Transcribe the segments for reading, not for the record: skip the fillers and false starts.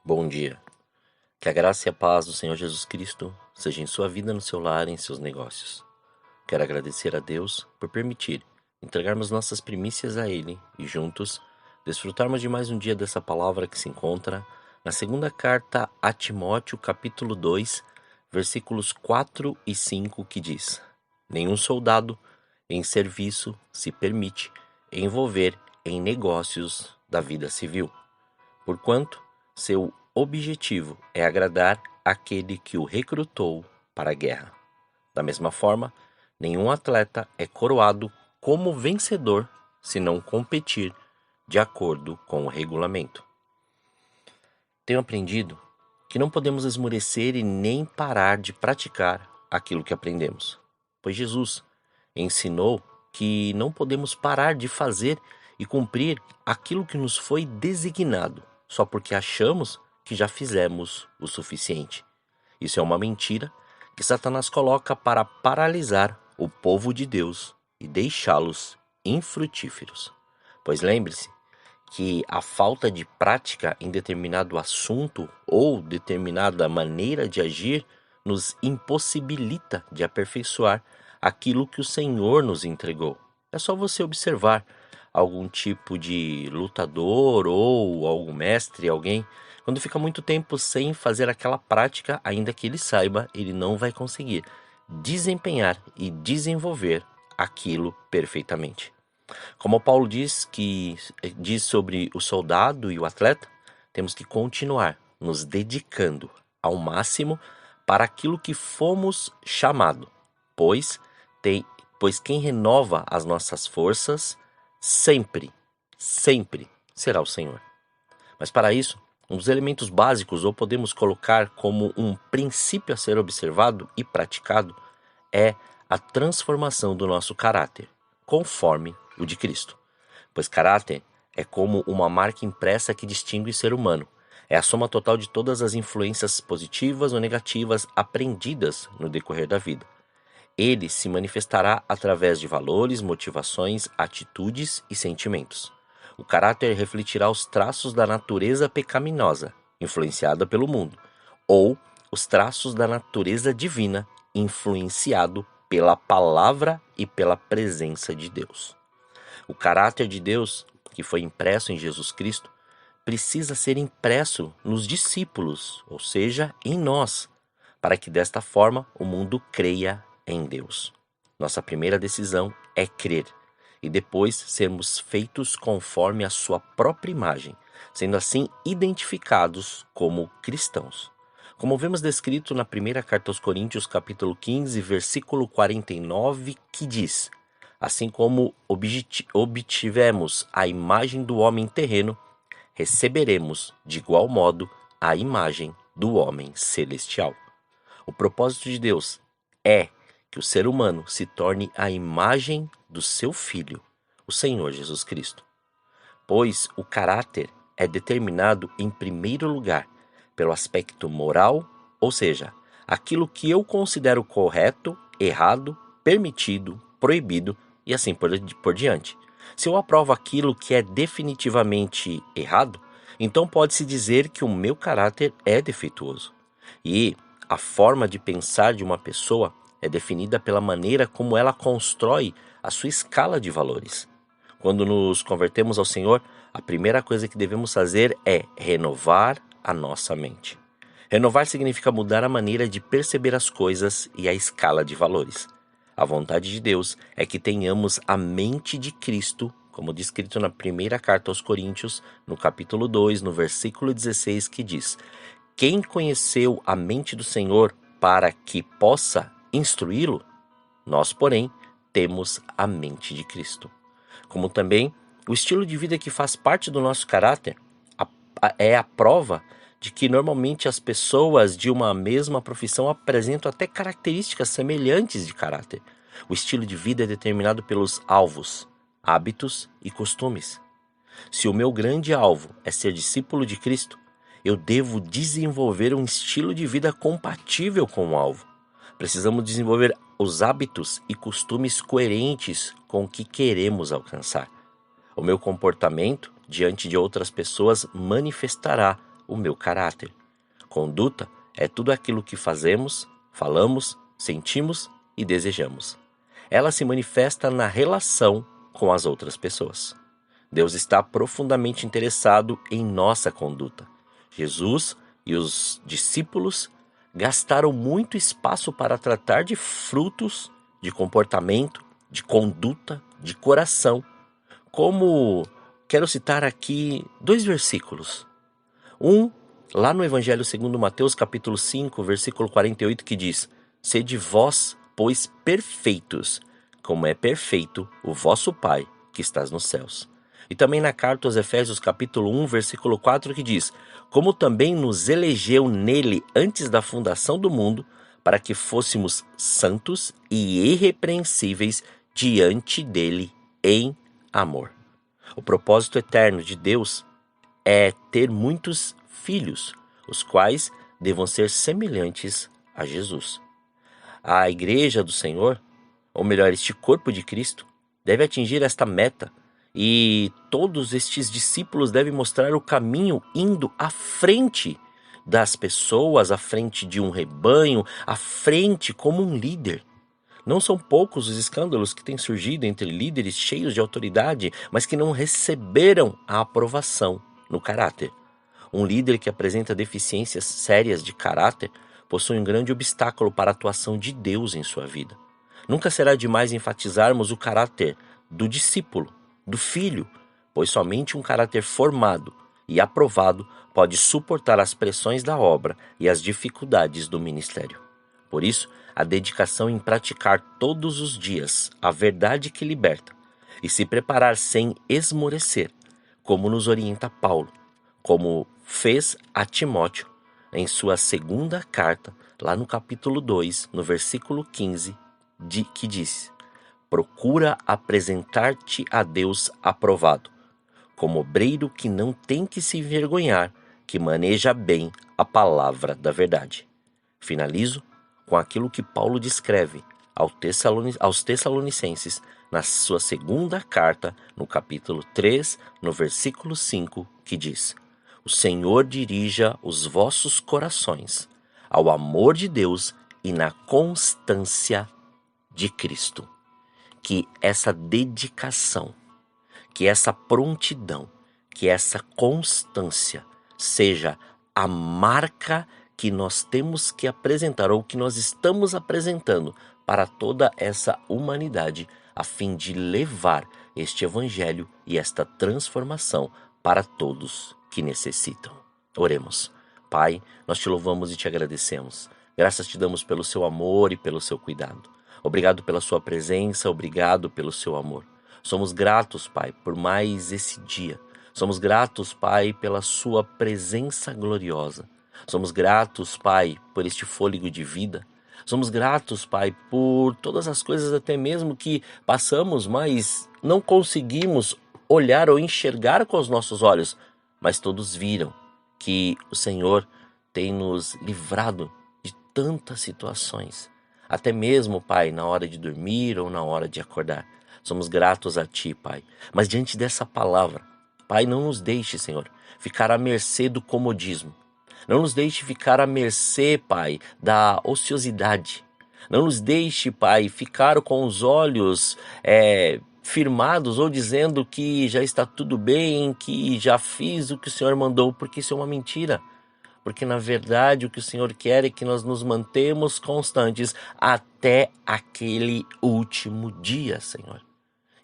Bom dia. Que a graça e a paz do Senhor Jesus Cristo seja em sua vida, no seu lar e em seus negócios. Quero agradecer a Deus por permitir entregarmos nossas primícias a Ele e juntos desfrutarmos de mais um dia dessa palavra que se encontra na segunda carta a Timóteo, capítulo 2, versículos 4 e 5, que diz: Nenhum soldado em serviço se permite envolver em negócios da vida civil, porquanto seu objetivo é agradar aquele que o recrutou para a guerra. Da mesma forma, nenhum atleta é coroado como vencedor se não competir de acordo com o regulamento. Tenho aprendido que não podemos esmorecer e nem parar de praticar aquilo que aprendemos, pois Jesus ensinou que não podemos parar de fazer e cumprir aquilo que nos foi designado, só porque achamos que já fizemos o suficiente. Isso é uma mentira que Satanás coloca para paralisar o povo de Deus e deixá-los infrutíferos. Pois lembre-se que a falta de prática em determinado assunto ou determinada maneira de agir nos impossibilita de aperfeiçoar aquilo que o Senhor nos entregou. É só você observar algum tipo de lutador ou algum mestre, alguém, quando fica muito tempo sem fazer aquela prática, ainda que ele saiba, ele não vai conseguir desempenhar e desenvolver aquilo perfeitamente. Como Paulo diz sobre o soldado e o atleta, temos que continuar nos dedicando ao máximo para aquilo que fomos chamados, pois, pois quem renova as nossas forças sempre, sempre será o Senhor. Mas para isso, um dos elementos básicos, ou podemos colocar como um princípio a ser observado e praticado, é a transformação do nosso caráter, conforme o de Cristo. Pois caráter é como uma marca impressa que distingue o ser humano. É a soma total de todas as influências positivas ou negativas aprendidas no decorrer da vida. Ele se manifestará através de valores, motivações, atitudes e sentimentos. O caráter refletirá os traços da natureza pecaminosa, influenciada pelo mundo, ou os traços da natureza divina, influenciado pela palavra e pela presença de Deus. O caráter de Deus, que foi impresso em Jesus Cristo, precisa ser impresso nos discípulos, ou seja, em nós, para que desta forma o mundo creia em Deus. Nossa primeira decisão é crer e depois sermos feitos conforme a sua própria imagem, sendo assim identificados como cristãos. Como vemos descrito na primeira carta aos Coríntios, capítulo 15, versículo 49, que diz: Assim como obtivemos a imagem do homem terreno, receberemos, de igual modo, a imagem do homem celestial. O propósito de Deus é que o ser humano se torne a imagem do seu Filho, o Senhor Jesus Cristo. Pois o caráter é determinado, em primeiro lugar, pelo aspecto moral, ou seja, aquilo que eu considero correto, errado, permitido, proibido e assim por diante. Se eu aprovo aquilo que é definitivamente errado, então pode-se dizer que o meu caráter é defeituoso. E a forma de pensar de uma pessoa é definida pela maneira como ela constrói a sua escala de valores. Quando nos convertemos ao Senhor, a primeira coisa que devemos fazer é renovar a nossa mente. Renovar significa mudar a maneira de perceber as coisas e a escala de valores. A vontade de Deus é que tenhamos a mente de Cristo, como descrito na primeira carta aos Coríntios, no capítulo 2, no versículo 16, que diz: Quem conheceu a mente do Senhor para que possa instruí-lo? Nós, porém, temos a mente de Cristo. Como também o estilo de vida que faz parte do nosso caráter é a prova de que normalmente as pessoas de uma mesma profissão apresentam até características semelhantes de caráter. O estilo de vida é determinado pelos alvos, hábitos e costumes. Se o meu grande alvo é ser discípulo de Cristo, eu devo desenvolver um estilo de vida compatível com o alvo. Precisamos desenvolver os hábitos e costumes coerentes com o que queremos alcançar. O meu comportamento diante de outras pessoas manifestará o meu caráter. Conduta é tudo aquilo que fazemos, falamos, sentimos e desejamos. Ela se manifesta na relação com as outras pessoas. Deus está profundamente interessado em nossa conduta. Jesus e os discípulos gastaram muito espaço para tratar de frutos, de comportamento, de conduta, de coração. Como quero citar aqui 2 versículos. Um, lá no Evangelho segundo Mateus, capítulo 5, versículo 48, que diz: Sede vós, pois, perfeitos, como é perfeito o vosso Pai que estás nos céus. E também na carta aos Efésios, capítulo 1, versículo 4, que diz: Como também nos elegeu nele antes da fundação do mundo, para que fôssemos santos e irrepreensíveis diante dele em amor. O propósito eterno de Deus é ter muitos filhos, os quais devam ser semelhantes a Jesus. A Igreja do Senhor, ou melhor, este corpo de Cristo, deve atingir esta meta, e todos estes discípulos devem mostrar o caminho indo à frente das pessoas, à frente de um rebanho, à frente como um líder. Não são poucos os escândalos que têm surgido entre líderes cheios de autoridade, mas que não receberam a aprovação no caráter. Um líder que apresenta deficiências sérias de caráter possui um grande obstáculo para a atuação de Deus em sua vida. Nunca será demais enfatizarmos o caráter do discípulo, do filho, pois somente um caráter formado e aprovado pode suportar as pressões da obra e as dificuldades do ministério. Por isso, a dedicação em praticar todos os dias a verdade que liberta e se preparar sem esmorecer, como nos orienta Paulo, como fez a Timóteo em sua segunda carta, lá no capítulo 2, no versículo 15, que diz: Procura apresentar-te a Deus aprovado, como obreiro que não tem que se envergonhar, que maneja bem a palavra da verdade. Finalizo com aquilo que Paulo descreve aos Tessalonicenses na sua segunda carta, no capítulo 3, no versículo 5, que diz: O Senhor dirija os vossos corações ao amor de Deus e na constância de Cristo. Que essa dedicação, que essa prontidão, que essa constância seja a marca que nós temos que apresentar, ou que nós estamos apresentando para toda essa humanidade, a fim de levar este evangelho e esta transformação para todos que necessitam. Oremos. Pai, nós te louvamos e te agradecemos. Graças te damos pelo seu amor e pelo seu cuidado. Obrigado pela sua presença, obrigado pelo seu amor. Somos gratos, Pai, por mais esse dia. Somos gratos, Pai, pela sua presença gloriosa. Somos gratos, Pai, por este fôlego de vida. Somos gratos, Pai, por todas as coisas até mesmo que passamos, mas não conseguimos olhar ou enxergar com os nossos olhos. Mas todos viram que o Senhor tem nos livrado de tantas situações. Até mesmo, Pai, na hora de dormir ou na hora de acordar. Somos gratos a Ti, Pai. Mas diante dessa palavra, Pai, não nos deixe, Senhor, ficar à mercê do comodismo. Não nos deixe ficar à mercê, Pai, da ociosidade. Não nos deixe, Pai, ficar com os olhos firmados ou dizendo que já está tudo bem, que já fiz o que o Senhor mandou, porque isso é uma mentira. Porque, na verdade, o que o Senhor quer é que nós nos mantemos constantes até aquele último dia, Senhor.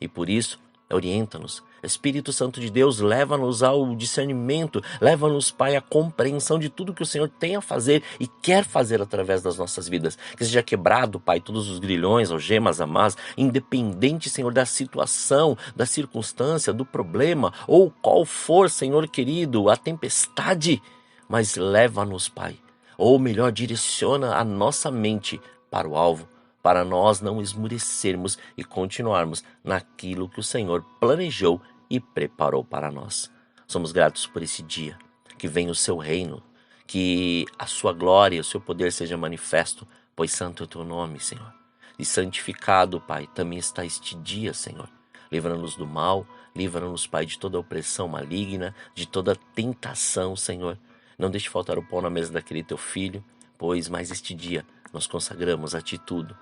E por isso, orienta-nos. Espírito Santo de Deus, leva-nos ao discernimento, leva-nos, Pai, à compreensão de tudo que o Senhor tem a fazer e quer fazer através das nossas vidas. Que seja quebrado, Pai, todos os grilhões, algemas, amarras, independente, Senhor, da situação, da circunstância, do problema, ou qual for, Senhor querido, a tempestade. Mas leva-nos, Pai, ou melhor, direciona a nossa mente para o alvo, para nós não esmurecermos e continuarmos naquilo que o Senhor planejou e preparou para nós. Somos gratos por esse dia, que venha o seu reino, que a sua glória e o seu poder seja manifesto, pois santo é o teu nome, Senhor. E santificado, Pai, também está este dia, Senhor. Livra-nos do mal, livra-nos, Pai, de toda opressão maligna, de toda tentação, Senhor. Não deixe faltar o pão na mesa daquele teu filho, pois mais este dia nós consagramos a ti tudo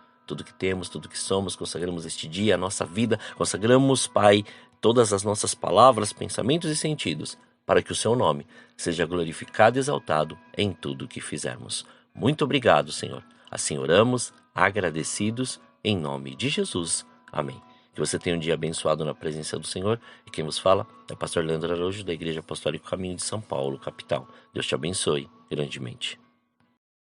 que temos, tudo que somos, consagramos este dia, a nossa vida, consagramos, Pai, todas as nossas palavras, pensamentos e sentidos, para que o seu nome seja glorificado e exaltado em tudo o que fizermos. Muito obrigado, Senhor. Assim oramos, agradecidos, em nome de Jesus. Amém. Que você tenha um dia abençoado na presença do Senhor. E quem vos fala é o pastor Leandro Araújo, da Igreja Apostólica Caminho de São Paulo, capital. Deus te abençoe grandemente.